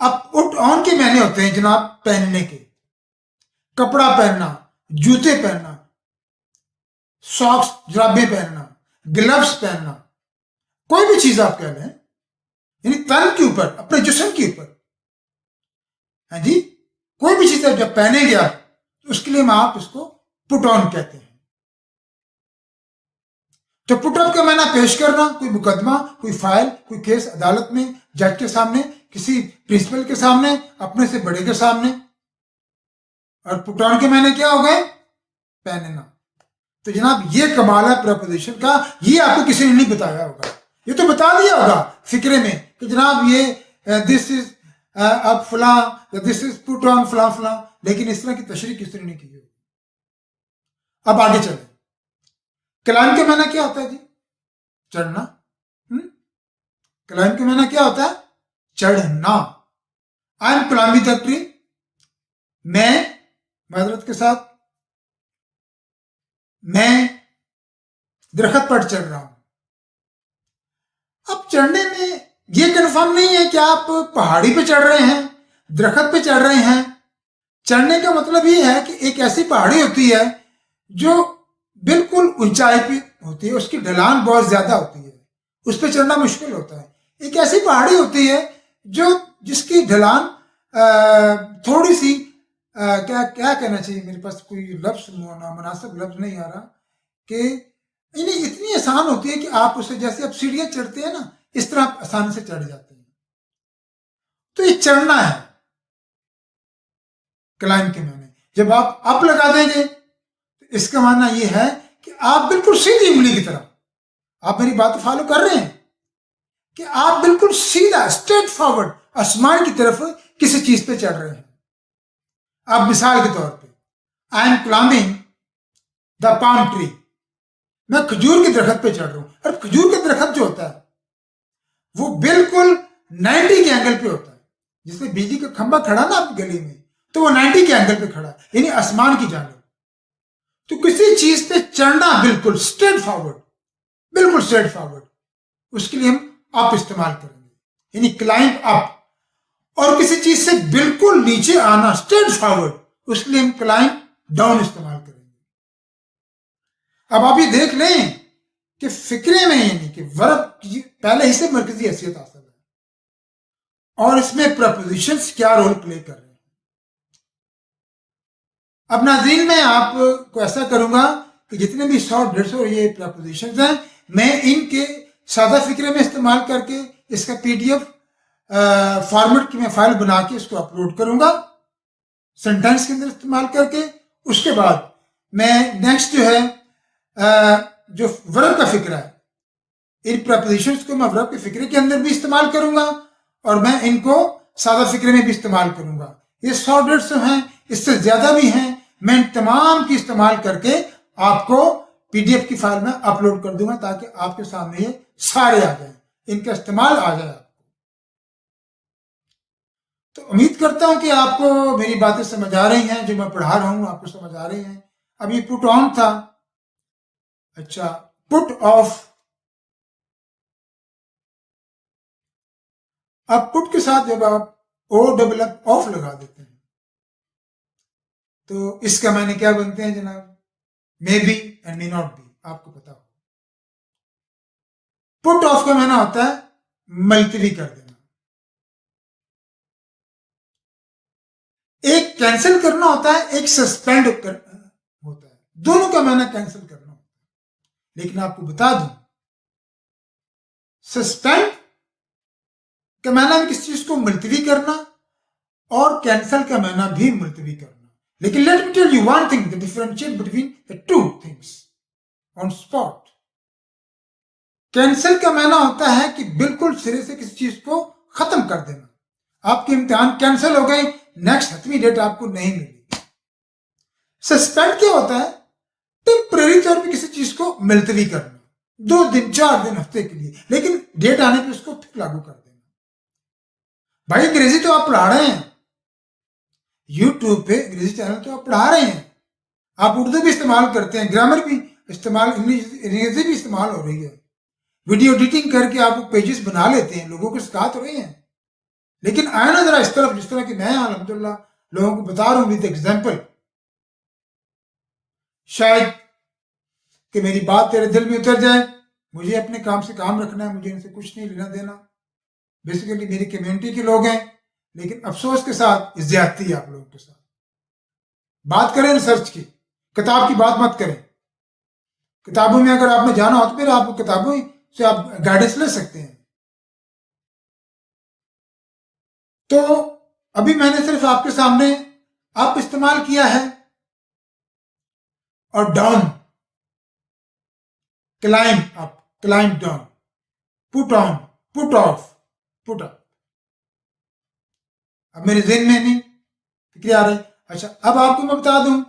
अब पुट ऑन के मायने होते हैं जनाब पहनने के, कपड़ा पहनना, जूते पहनना, सॉक्स जुराबें पहनना, ग्लव्स पहनना, कोई भी चीज आप कह लें, यानी तन के ऊपर, अपने जिस्म के ऊपर है जी, कोई भी चीज जब पहनेंगे आप तो उसके लिए आप इसको पुट ऑन कहते हैं। तो पुट अप का मायना पेश करना, कोई मुकदमा, कोई फाइल, कोई केस अदालत में, जज के सामने, किसी प्रिंसिपल के सामने, अपने से बड़े के सामने। और पुट ऑन के मायने क्या हो गए? पहनना। तो जनाब ये कमाल है प्रपोजिशन का, ये आपको किसी ने नहीं बताया होगा, ये तो बता दिया होगा फिक्रे में कि जनाब ये दिस इज अब फला, दिस इज पुट ऑन फला फला, लेकिन इस तरह की तशरीह किसी ने नहीं की होगी। अब आगे चले, क्लाइम के मायना क्या होता है जी? चढ़ना। क्लाइम के मायना क्या होता है? चढ़ना। I am climbing the tree, मैं माजरत के साथ मैं दरख्त पर चढ़ रहा हूं। अब चढ़ने में ये कंफर्म नहीं है कि आप पहाड़ी पे चढ़ रहे हैं, दरख्त पे चढ़ रहे हैं। चढ़ने का मतलब ये है कि एक ऐसी पहाड़ी होती है जो बिल्कुल ऊंचाई पे होती है, उसकी ढलान बहुत ज्यादा होती है, उस पर चढ़ना मुश्किल होता है। एक ऐसी पहाड़ी होती है जो जिसकी ढलान थोड़ी सी क्या क्या कहना चाहिए, मेरे पास कोई लफ्ज मुनासिब लफ्ज नहीं आ रहा, कि इन्हें इतनी आसान होती है कि आप उसे, जैसे आप सीढ़ियां चढ़ते हैं ना, इस तरह आप आसानी से चढ़ जाते हैं। तो ये चढ़ना है क्लाइंब के माने। जब आप अप लगा देंगे तो इसका माना ये है कि आप बिल्कुल सीधी उंगली की तरह, आप मेरी बात फॉलो कर रहे हैं, कि आप बिल्कुल सीधा स्ट्रेट फॉरवर्ड आसमान की तरफ किसी चीज पे चढ़ रहे हैं। अब मिसाल के तौर पे, I am climbing the palm tree, मैं खजूर के दरख्त पे चढ़ रहा हूं। और खजूर के दरख्त जो होता है वो बिल्कुल 90 के एंगल पे होता है। जिसमें बिजली का खंभा खड़ा ना आपकी गली में, तो वो 90 के एंगल पे खड़ा, यानी आसमान की जानब। तो किसी चीज पे चढ़ना बिल्कुल स्ट्रेट फॉरवर्ड, बिल्कुल स्ट्रेट फॉरवर्ड, उसके लिए हम अप इस्तेमाल करेंगे, यानी क्लाइंब अप। और किसी चीज से बिल्कुल नीचे आना स्ट्रेट फॉरवर्ड, उसके लिए हम क्लाइंब डाउन इस्तेमाल करेंगे। अब आप ये देख लें कि फिक्रे में, यानी कि वर्ब की पहले ही से मरकजी हैसियत हासिल है, और इसमें प्रपोजिशंस क्या रोल प्ले कर रहे हैं। अब नाज़रीन, मैं आपको ऐसा करूंगा कि जितने भी 100-150 ये प्रपोजिशंस हैं, मैं इनके सादा फिक्रे में इस्तेमाल करके इसका पीडीएफ फॉर्मेट की मैं फाइल बना के इसको अपलोड करूंगा सेंटेंस के अंदर इस्तेमाल करके। उसके बाद मैं नेक्स्ट जो है जो वर्ब का फिक्रा है, इन प्रपोजिशंस को मैं वर्ब के फिक्रे के अंदर भी इस्तेमाल करूंगा, और मैं इनको सादा फिक्रे में भी इस्तेमाल करूंगा। ये 100-150 हैं, इससे ज्यादा भी हैं। मैं इन तमाम की इस्तेमाल करके आपको पीडीएफ की फाइल में अपलोड कर दूंगा, ताकि आपके सामने ये सारे आ जाए, इनका इस्तेमाल आ जाए। तो उम्मीद करता हूं कि आपको मेरी बातें समझ आ रही हैं, जो मैं पढ़ा रहा हूं आपको समझ आ रही हैं। अब ये पुट ऑन था, अच्छा पुट ऑफ। अब पुट के साथ जब आप ऑफ लगा देते हैं तो इसका माने क्या बनते हैं जनाब? May be and may not be, आपको पता हो। पुट ऑफ का माना होता है मुलतवी कर देना, एक कैंसिल करना होता है, एक सस्पेंड होता है। दोनों का माना कैंसिल करना होता है। लेकिन आपको बता दूं, सस्पेंड का माना किसी चीज को मुलतवी करना, और कैंसिल का माना भी मुलतवी करना। लेकिन let me tell you one thing, the differentiate between the two things on spot. Cancel का माना होता है कि बिल्कुल सिरे से किसी चीज को खत्म कर देना। आपके इम्तिहान कैंसिल हो गए, नेक्स्ट हतमी डेट आपको नहीं मिली। सस्पेंड क्या होता है? टेम्परेरी तौर पे किसी चीज को मुलतवी करना, 2 दिन 4 दिन हफ्ते के लिए, लेकिन डेट आने पे उसको फिर लागू कर देना। भाई अंग्रेजी तो आप पढ़ा रहे हैं, यूट्यूब पे अंग्रेजी चैनल तो आप पढ़ा रहे हैं, आप उर्दू भी इस्तेमाल करते हैं, ग्रामर भी इस्तेमाल, अंग्रेजी भी इस्तेमाल हो रही है, वीडियो एडिटिंग करके आप पेजेस बना लेते हैं, लोगों को सिखा तो रहे हैं। लेकिन आए ना जरा इस तरफ, जिस तरह की मैं अल्हम्दुलिल्लाह लोगों को बता रहा हूं विद एग्जाम्पल। शायद कि मेरी बात तेरे दिल में उतर जाए। मुझे अपने काम से काम रखना है, मुझे इनसे कुछ नहीं लेना देना। बेसिकली मेरी कम्युनिटी के लोग हैं, लेकिन अफसोस के साथ ज्यादती है आप लोगों के साथ। बात करें रिसर्च की, किताब की बात मत करें। किताबों में अगर आपने जाना हो तो फिर आप किताबों से आप गाइडेंस ले सकते हैं। तो अभी मैंने सिर्फ आपके सामने अप इस्तेमाल किया है, और down, climb up, climb down, put on, put off, put up. अब मेरे जेहन में नहीं फिक्र आ रही। अच्छा, अब आपको मैं बता दूं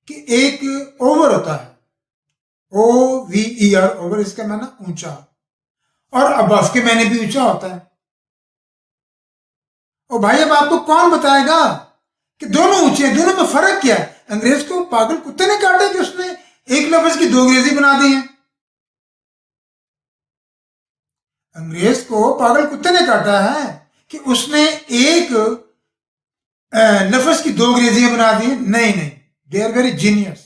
कि एक ओवर होता है, OVER, ओवर, इसका माना ऊंचा, और अबव के मैंने भी ऊंचा होता है। और भाई अब आपको कौन बताएगा कि दोनों ऊंचे हैं, दोनों में फर्क क्या है? अंग्रेज को पागल कुत्ते ने काटा कि उसने एक लफ्ज की 2 अंग्रेजी बना दी है। अंग्रेज को पागल कुत्ते ने काटा है कि उसने एक लफ्ज की 2 अंग्रेजियां बना दी। नहीं नहीं, they are very genius,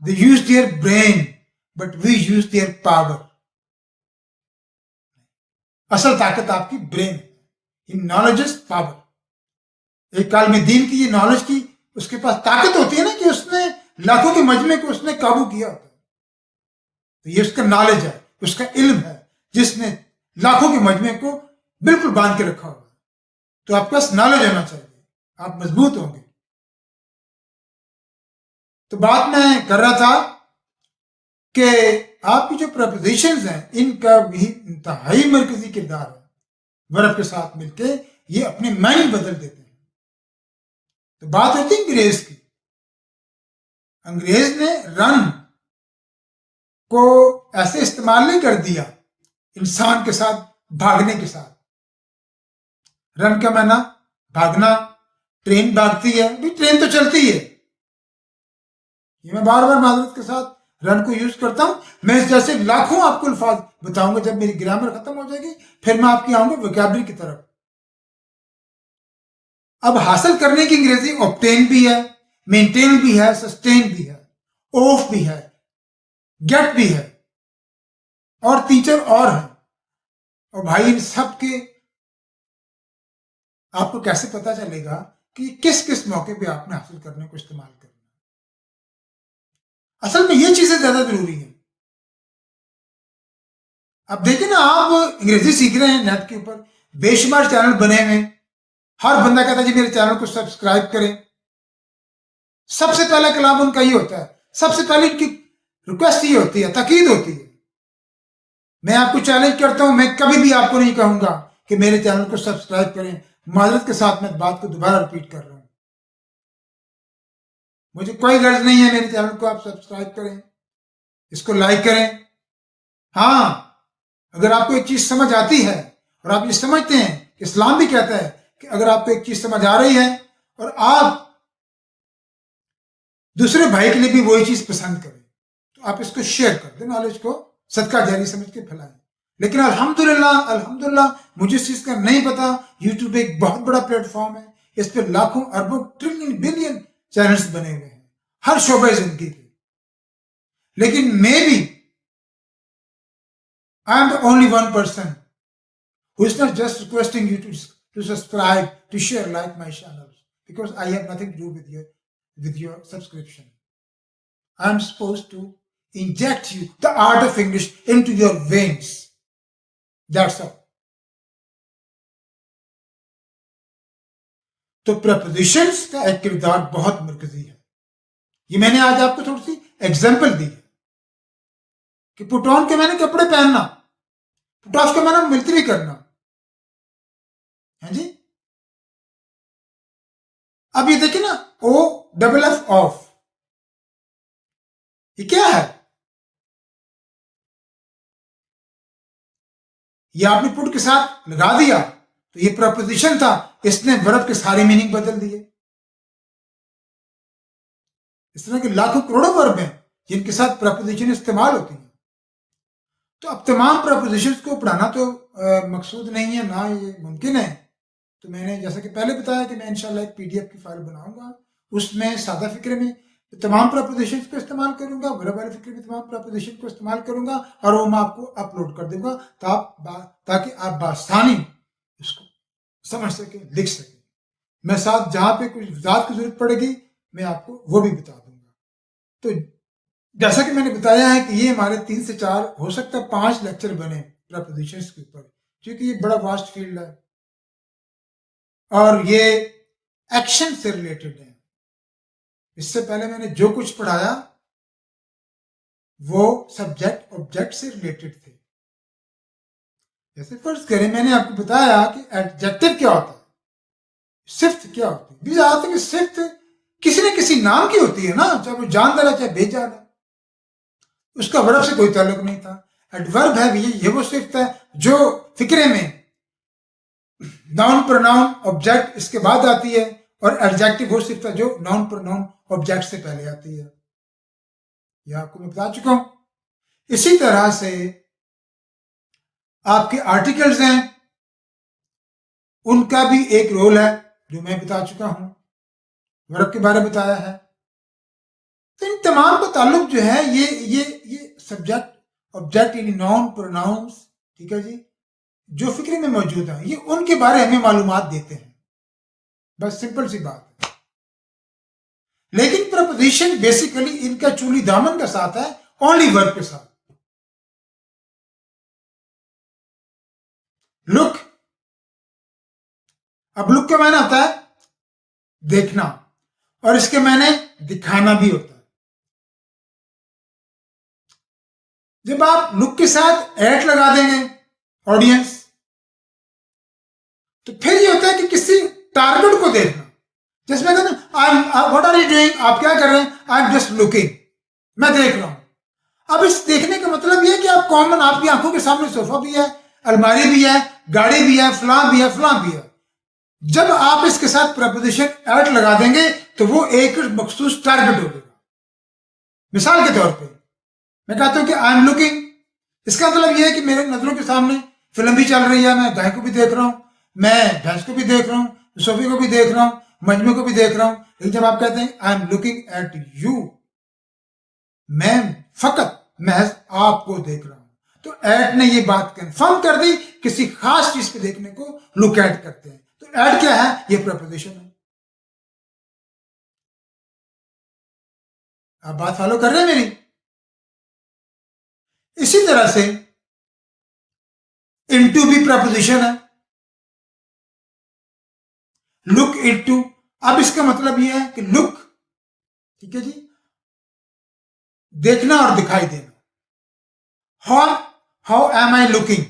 they use their brain, but we use their power. असल ताकत आपकी brain, in knowledge is power. एक काल में दीन की, ये नॉलेज की उसके पास ताकत होती है ना कि उसने लाखों के मजमे को उसने काबू किया होता है। तो ये उसका नॉलेज है, उसका इल्म है, जिसने लाखों के मजमे को बिल्कुल बांध के रखा होगा। तो आपके पास नॉलेज होना चाहिए, आप मजबूत होंगे। तो बात मैं कर रहा था कि आपकी जो प्रपोजिशंस हैं इनका भी इंतहाई मरकजी किरदार है। वर्ब के साथ मिलके ये अपने मायने बदल देते हैं। तो बात होती है अंग्रेज की। अंग्रेज ने रन को ऐसे इस्तेमाल नहीं कर दिया इंसान के साथ भागने के साथ। रन का माना भागना, ट्रेन भागती है भी, ट्रेन तो चलती है। ये मैं बार बार माजरत के साथ रन को यूज करता हूं। मैं इस जैसे लाखों आपको अल्फाज बताऊंगा। जब मेरी ग्रामर खत्म हो जाएगी फिर मैं आपकी आऊंगा वोकैबुलरी की तरफ। अब हासिल करने की अंग्रेजी ऑब्टेन भी है, मेंटेन भी है, सस्टेन भी है, ऑफ भी है, गेट भी है, और टीचर और है। और भाई इन सब के आपको कैसे पता चलेगा कि किस किस मौके पे आपने हासिल करने को इस्तेमाल करना। असल में ये चीजें ज्यादा जरूरी है। अब देखिए ना, आप अंग्रेजी सीख रहे हैं नेट के ऊपर, बेशुमार चैनल बने हुए। हर बंदा कहता है जी मेरे चैनल को सब्सक्राइब करें। सबसे पहला कलाम उनका ये होता है, सबसे पहले इनकी रिक्वेस्ट ये होती है, ताकीद होती है। मैं आपको चैलेंज करता हूं, मैं कभी भी आपको नहीं कहूंगा कि मेरे चैनल को सब्सक्राइब करें। माजरत के साथ मैं बात को दोबारा रिपीट कर रहा हूं। मुझे कोई गर्ज नहीं है मेरे चैनल को आप सब्सक्राइब करें, इसको लाइक करें। हाँ, अगर आपको एक चीज समझ आती है और आप ये समझते हैं, इस्लाम भी कहता है कि अगर आपको एक चीज समझ आ रही है और आप दूसरे भाई के लिए भी वही चीज पसंद करें, तो आप इसको शेयर कर दें, नॉलेज को सदका जारी समझ के फैलाएं। लेकिन अल्हम्दुलिल्लाह अल्हम्दुलिल्लाह मुझे इस चीज का नहीं पता। यूट्यूब एक बहुत बड़ा प्लेटफॉर्म है, इस पर लाखों अरबों ट्रिलियन बिलियन चैनल्स बने हुए हैं, हर शोबे जिंदगी के। लेकिन मैं भी I am the only one person who is not just requesting you to subscribe, to share, like my channels, because I have nothing to do with your subscription. I am supposed to inject you the art of English into your veins. That's all. तो propositions का एक किरदार बहुत मरकजी है। ये मैंने आज आपको थोड़ी सी एग्जाम्पल दी है कि पुट ऑन के मैंने कपड़े पहनना, पुट ऑफ के मैंने मिलिट्री करना है जी। अब ये देखिए ना, ओ डबल एफ ऑफ, ये क्या है? ये आपने पुट के साथ लगा दिया तो ये प्रपोजिशन था, इसने वर्ब के सारे मीनिंग बदल दिए। इस तरह के लाखों करोड़ों वर्ब हैं जिनके साथ प्रपोजिशन इस्तेमाल होती है। तो अब तमाम प्रपोजिशंस को पढ़ाना तो मकसूद नहीं है, ना ये मुमकिन है। तो मैंने जैसा कि पहले बताया कि मैं इंशाल्लाह एक पीडीएफ की फाइल बनाऊंगा, उसमें सादा फिक्र में तमाम प्रपोजिशंस को इस्तेमाल करूंगा, वर्ब वाले फिक्र में तमाम प्रपोजिशन को इस्तेमाल करूंगा और वो मैं आपको अपलोड कर दूंगा ताकि आप बासानी इसको समझ सके, लिख सके। मैं साथ जहां पे कुछ वजाहत की जरूरत पड़ेगी मैं आपको वो भी बता दूंगा। तो जैसा कि मैंने बताया है कि ये हमारे 3 से 4 हो सकता है 5 लेक्चर बने प्रपोजिशंस के ऊपर, क्योंकि ये बड़ा वास्ट फील्ड है और ये एक्शन से रिलेटेड है। इससे पहले मैंने जो कुछ पढ़ाया वो सब्जेक्ट ऑब्जेक्ट से रिलेटेड थे। जैसे फर्ज करें मैंने आपको बताया कि एडजेक्टिव क्या होता है, सिफ्त क्या होती है। ज्यादातर कि सिफ्त किसी न किसी नाम की होती है ना, चाहे वो जानदार है चाहे बेजान है, उसका वर्ब से कोई ताल्लुक नहीं था। एडवर्ब है ये वो सिफ्त है जो फिक्रे में नाउन प्रोनाउन ऑब्जेक्ट इसके बाद आती है, और एडजेक्टिव वो सिफ्त है जो नाउन प्रोनाउन ऑब्जेक्ट से पहले आती है। यह आपको मैं बता चुका हूं। इसी तरह से आपके आर्टिकल्स हैं, उनका भी एक रोल है जो मैं बता चुका हूं, वर्ब के बारे में बताया है। तो इन तमाम का ताल्लुक जो है ये सब्जेक्ट ऑब्जेक्ट यानी नाउन प्रोनाउंस, ठीक है जी, जो फिक्रे में मौजूद है ये उनके बारे में हमें मालूमात देते हैं। बस सिंपल सी बात है। लेकिन प्रपोजिशन बेसिकली इनका चूली दामन का साथ है, ओनली वर्ब के साथ। लुक, अब लुक का मायने होता है देखना, और इसके मायने दिखाना भी होता है। जब आप लुक के साथ एट लगा देंगे ऑडियंस, तो फिर ये होता है कि किसी टारगेट को देखना। जिसमें कहते हैं I am, what are you doing, आप क्या कर रहे हैं, आई एम जस्ट लुकिंग, मैं देख रहा हूं। अब इस देखने का मतलब ये है कि आप कॉमन, आपकी आंखों के सामने सोफा भी है, अलमारी भी है, गाड़ी भी है, फलां भी है, फलां भी है। जब आप इसके साथ प्रपोजिशन एट लगा देंगे तो वो एक मखसूस टारगेट हो जाएगा। मिसाल के तौर पे मैं कहता हूं कि आई एम लुकिंग, इसका मतलब यह है कि मेरे नजरों के सामने फिल्म भी चल रही है, मैं गाय को भी देख रहा हूं, मैं भैंस को भी देख रहा हूं, सोफे को भी देख रहा हूं, मजमे को भी देख रहा हूं। लेकिन जब आप कहते हैं I am looking at you, मैं फकत महज आपको देख रहा हूं, तो एट ने ये बात कंफर्म कर दी, किसी खास चीज पे देखने को लुक एट करते हैं। तो एट क्या है, ये प्रपोजिशन है। आप बात फॉलो कर रहे हैं मेरी? इसी तरह से इनटू भी प्रपोजिशन है, लुक इनटू। अब इसका मतलब यह है कि लुक, ठीक है जी, देखना और दिखाई देना। हाउ एम आई लुकिंग,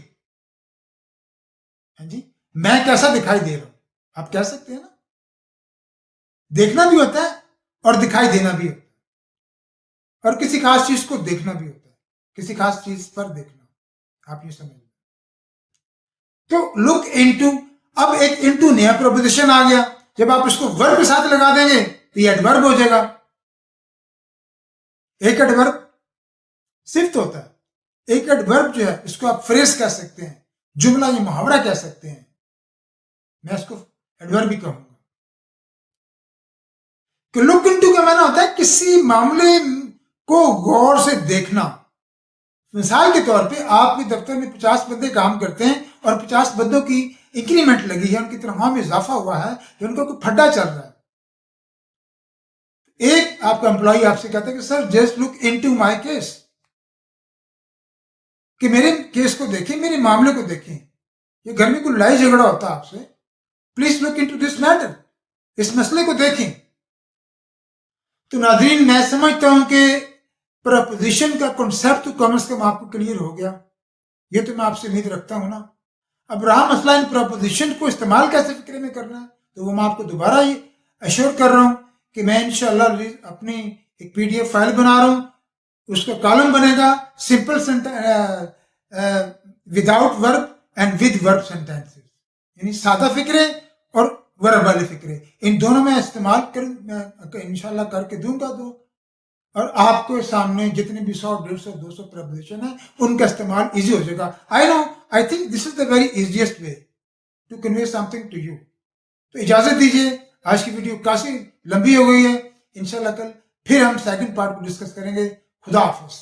हाँ जी, मैं कैसा दिखाई दे रहा हूं, आप कह सकते हैं ना। देखना भी होता है और दिखाई देना भी होता है, और किसी खास चीज को देखना भी होता है, किसी खास चीज पर देखना, आप ये समझ। तो लुक इनटू, अब एक इनटू नया प्रोपोजिशन आ गया, जब आप इसको वर्ब के साथ लगा देंगे तो ये एडवर्ब हो जाएगा। एक एडवर्ब सिफ्त होता है, एक एडवर्ब जो है इसको आप फ्रेज कह सकते हैं, जुमला या मुहावरा कह सकते हैं, मैं इसको एडवर्ब भी कहूंगा। कि लुक इनटू का माना होता है किसी मामले को गौर से देखना। मिसाल के तौर पे आपके दफ्तर में 50 बंदे काम करते हैं और 50 बंदों की इंक्रीमेंट लगी है, उनकी तनख्वाह में इजाफा हुआ है, या उनका कोई फड्डा चल रहा है। एक आपका एम्प्लॉय आपसे कहता है कि sir just look into my case, कि मेरे केस को देखें, मेरे मामले को देखें, ये घर में कोई लड़ाई झगड़ा होता है आपसे, please look into this matter, इस मसले को देखें। तो नाज़रीन, मैं समझता हूं कि प्रपोजिशन का कॉन्सेप्ट तो कम से कम आपको क्लियर हो गया, ये तो मैं आपसे उम्मीद रखता हूं ना। अब रहा मसला इन प्रपोजिशन को इस्तेमाल कैसे फिक्रे में करना है, तो वो मैं आपको दोबारा ही अश्योर कर रहा हूं कि मैं इंशाल्लाह अपनी एक PDF फाइल बना रहा हूं, उसका कॉलम बनेगा simple without verb and with verb sentences, यानी सादा फिक्रे और वर्ब वाले फिक्रे, इन दोनों में इस्तेमाल कर इंशाल्लाह करके दूंगा। तो और आपके सामने जितने भी 100, 150, 200 प्रपोजिशन है, उनका इस्तेमाल इजी हो जाएगा। I know, I think this is the very easiest way to convey something to you. तो इजाजत दीजिए, आज की वीडियो काफी लंबी हो गई है, इंशाल्लाह कल फिर हम सेकंड पार्ट को डिस्कस करेंगे। खुदा हाफिज।